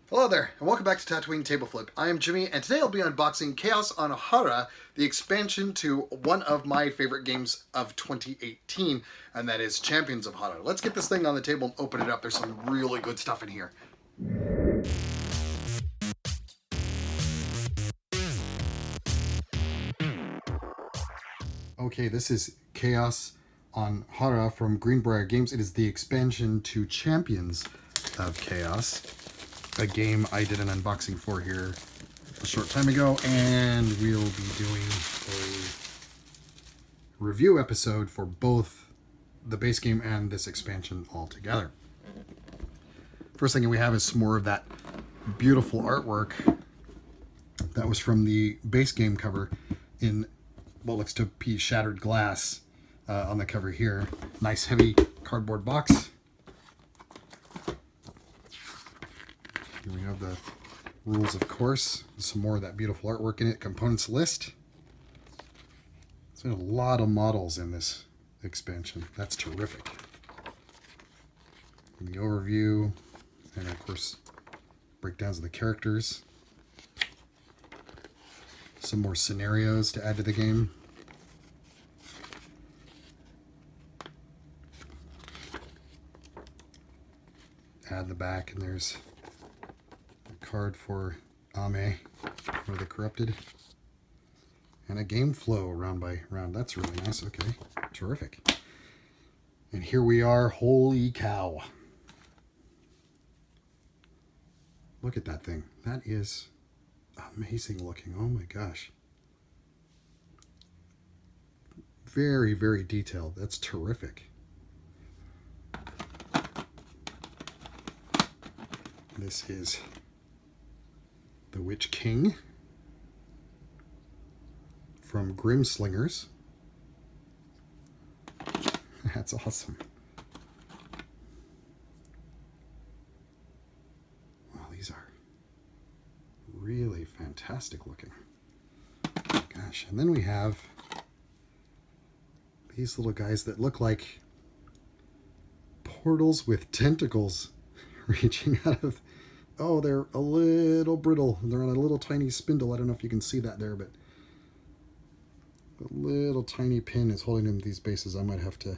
Hello there, and welcome back to Tatooine Tableflip. I am Jimmie, and today I'll be unboxing Chaos on Hara, the expansion to one of my favorite games of 2018, and that is Champions of Hara. Let's get this thing on the table and open it up. There's some really good stuff in here. Okay, this is Chaos on Hara from Greenbrier Games. It is the expansion to Champions of Chaos, a game I did an unboxing for here a short time ago, and we'll be doing a review episode for both the base game and this expansion all together. First thing we have is some more of that beautiful artwork that was from the base game cover in what looks to be shattered glass on the cover here. Nice heavy cardboard box. Here we have the rules, of course. Some more of that beautiful artwork in it. Components list. There's a lot of models in this expansion. That's terrific. And the overview, and of course, breakdowns of the characters. Some more scenarios to add to the game. Add the back, and there's card for Ame, or the Corrupted, and a game flow round by round. That's really nice. Okay, terrific. And here we are. Holy cow. Look at that thing. That is amazing looking. Oh my gosh. Very, very detailed. That's terrific. This is the Witch King from Grimslingers. That's awesome. Wow, these are really fantastic looking. Gosh, and then we have these little guys that look like portals with tentacles reaching out of. Oh, they're a little brittle. They're on a little tiny spindle. I don't know if you can see that there, but a little tiny pin is holding them to these bases. I might have to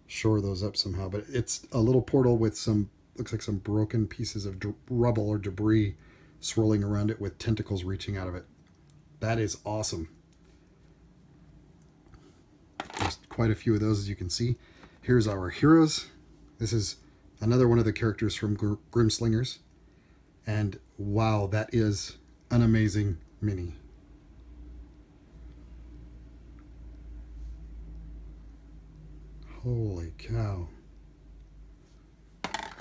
shore those up somehow, but it's a little portal with some, looks like some broken pieces of rubble or debris swirling around it with tentacles reaching out of it. That is awesome. There's quite a few of those, as you can see. Here's our heroes. This is another one of the characters from Grimslingers. And wow, that is an amazing mini. Holy cow.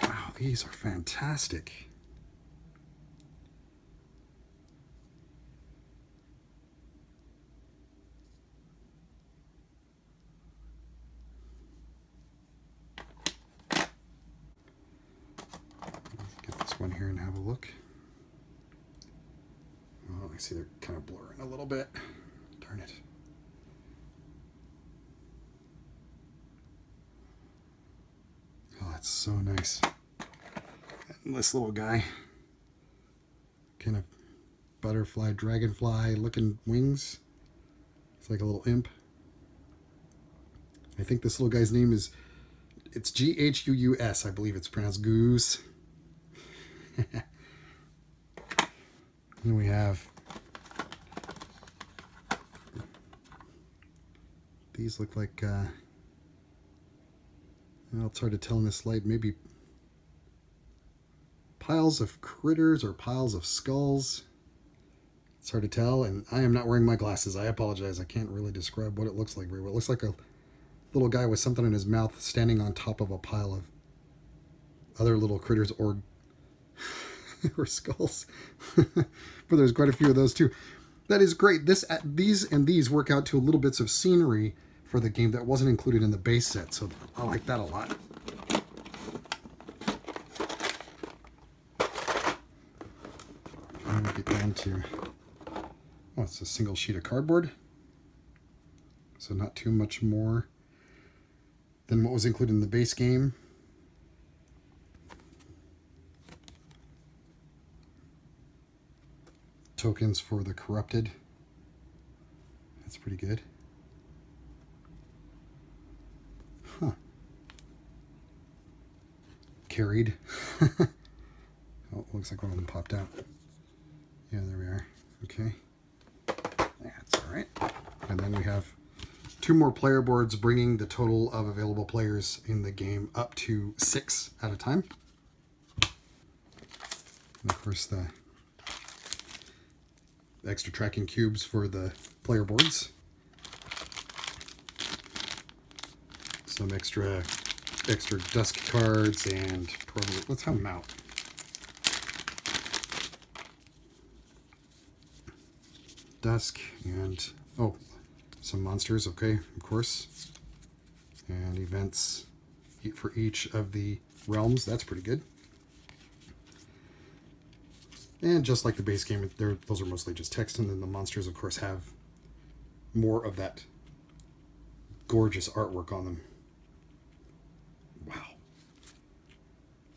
Wow, these are fantastic. One here and have a look. Oh, I see they're kind of blurring a little bit. Darn it. Oh, that's so nice. And this little guy, kind of butterfly, dragonfly looking wings. It's like a little imp. I think this little guy's name is, it's G-H-U-U-S. I believe it's pronounced Goose. Then we have these, look like well, it's hard to tell in this light, maybe piles of critters or piles of skulls. It's hard to tell, and I am not wearing my glasses. I apologize. I can't really describe what it looks like very well. It looks like a little guy with something in his mouth standing on top of a pile of other little critters or skulls. But there's quite a few of those too. That is great. These work out to little bits of scenery for the game that wasn't included in the base set, so I like that a lot. And we get down to, oh, it's a single sheet of cardboard, so not too much more than what was included in the base game. tokens for the corrupted. That's pretty good. Huh. Carried. Oh, looks like one of them popped out. Yeah, there we are. Okay. That's all right. And then we have 2 more player boards, bringing the total of available players in the game up to 6 at a time. And of course, the extra tracking cubes for the player boards. Some extra dusk cards, and probably, let's have them out. Dusk and, oh, some monsters, okay, of course. And events for each of the realms. That's pretty good. And just like the base game, those are mostly just text, and then the monsters, of course, have more of that gorgeous artwork on them. Wow.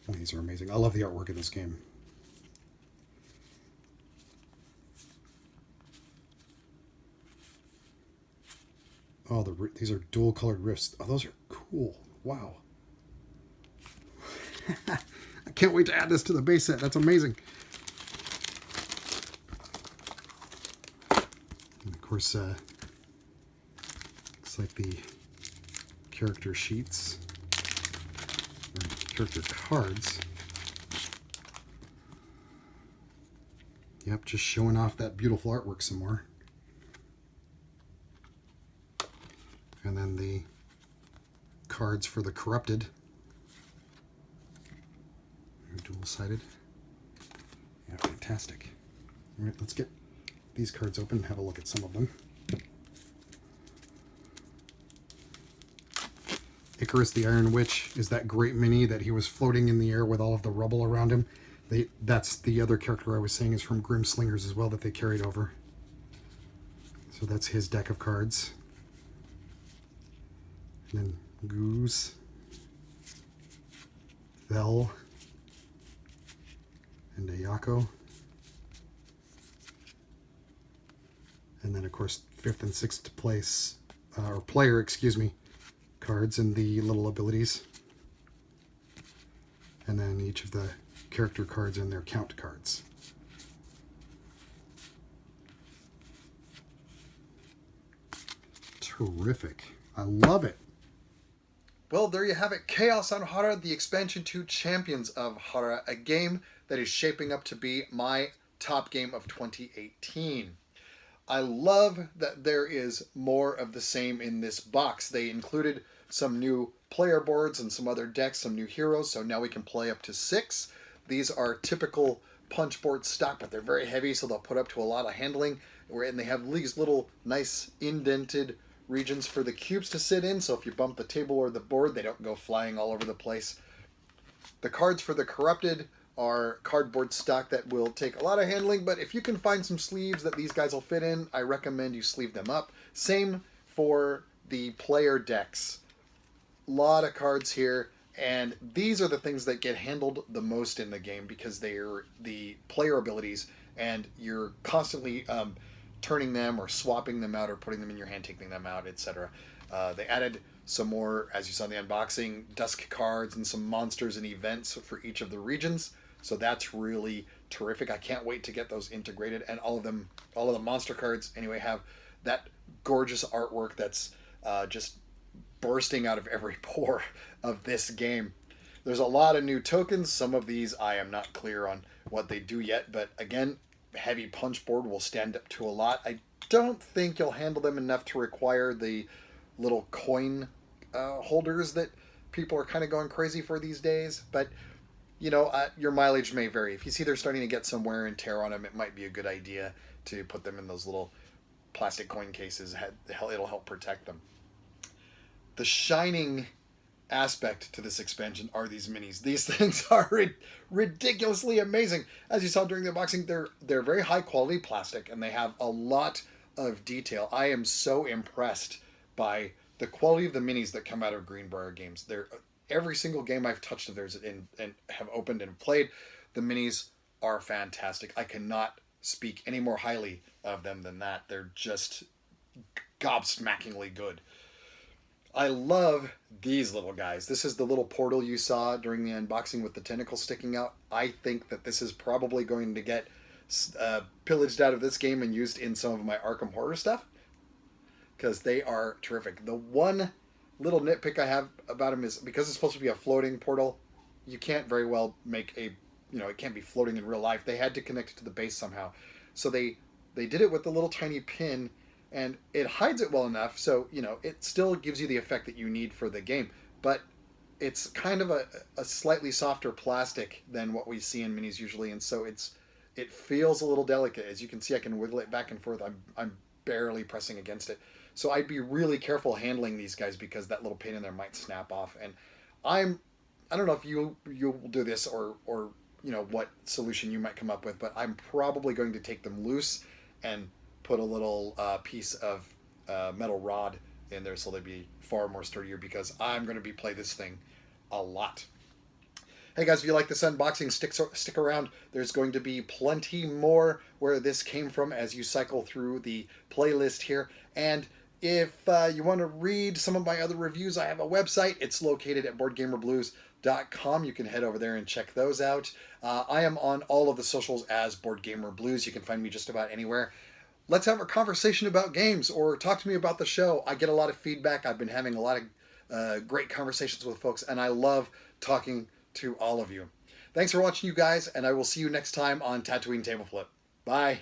Oh, these are amazing. I love the artwork in this game. Oh, these are dual colored rifts. Oh, those are cool. Wow. I can't wait to add this to the base set. That's amazing. And of course, looks like the character sheets, or character cards. Yep, just showing off that beautiful artwork some more. And then the cards for the corrupted. Dual-sided. Yeah, fantastic. All right, let's get these cards open and have a look at some of them. Icarus the Iron Witch is that great mini that he was floating in the air with all of the rubble around him. That's the other character I was saying is from Grim Slingers as well that they carried over. So that's his deck of cards. And then Goose, Vel, and Ayako. And then, of course, 5th and 6th place, or player, excuse me, cards and the little abilities. And then each of the character cards and their count cards. Terrific. I love it. Well, there you have it. Chaos on Hara, the expansion to Champions of Hara, a game that is shaping up to be my top game of 2018. I love that there is more of the same in this box. They included some new player boards and some other decks, some new heroes, so now we can play up to 6. These are typical punch board stock, but they're very heavy, so they'll put up to a lot of handling. And they have these little nice indented regions for the cubes to sit in, so if you bump the table or the board, they don't go flying all over the place. The cards for the corrupted are cardboard stock that will take a lot of handling, but if you can find some sleeves that these guys will fit in, I recommend you sleeve them up. Same for the player decks. A lot of cards here, and these are the things that get handled the most in the game because they're the player abilities, and you're constantly turning them or swapping them out or putting them in your hand, taking them out, etc. They added some more, as you saw in the unboxing, dusk cards and some monsters and events for each of the regions. So that's really terrific. I can't wait to get those integrated. And all of the monster cards anyway have that gorgeous artwork that's just bursting out of every pore of this game. There's a lot of new tokens. Some of these I am not clear on what they do yet, but again, heavy punch board will stand up to a lot. I don't think you'll handle them enough to require the little coin holders that people are kind of going crazy for these days, but you know, your mileage may vary. If you see they're starting to get some wear and tear on them, it might be a good idea to put them in those little plastic coin cases. It'll help protect them. The shining aspect to this expansion are these minis. These things are ridiculously amazing. As you saw during the unboxing, they're very high quality plastic and they have a lot of detail. I am so impressed by the quality of the minis that come out of Greenbrier Games. Every single game I've touched of theirs and have opened and played, the minis are fantastic. I cannot speak any more highly of them than that. They're just gobsmackingly good. I love these little guys. This is the little portal you saw during the unboxing with the tentacles sticking out. I think that this is probably going to get pillaged out of this game and used in some of my Arkham Horror stuff, because they are terrific. The one little nitpick I have about them is because it's supposed to be a floating portal, you can't very well make a, it can't be floating in real life. They had to connect it to the base somehow. So they did it with the little tiny pin, and it hides it well enough, so it still gives you the effect that you need for the game, but it's kind of a slightly softer plastic than what we see in minis usually, and so it feels a little delicate. As you can see, I can wiggle it back and forth. I'm barely pressing against it, so I'd be really careful handling these guys because that little pin in there might snap off. And I don't know if you'll do this or what solution you might come up with, but I'm probably going to take them loose and put a little piece of metal rod in there so they'd be far more sturdier, because I'm going to be playing this thing a lot. Hey guys, if you like this unboxing, stick around. There's going to be plenty more where this came from as you cycle through the playlist here. And if you want to read some of my other reviews, I have a website. It's located at BoardGamerBlues.com. You can head over there and check those out. I am on all of the socials as BoardGamerBlues. You can find me just about anywhere. Let's have a conversation about games, or talk to me about the show. I get a lot of feedback. I've been having a lot of great conversations with folks, and I love talking to all of you. Thanks for watching, you guys, and I will see you next time on Tatooine Tableflip. Bye.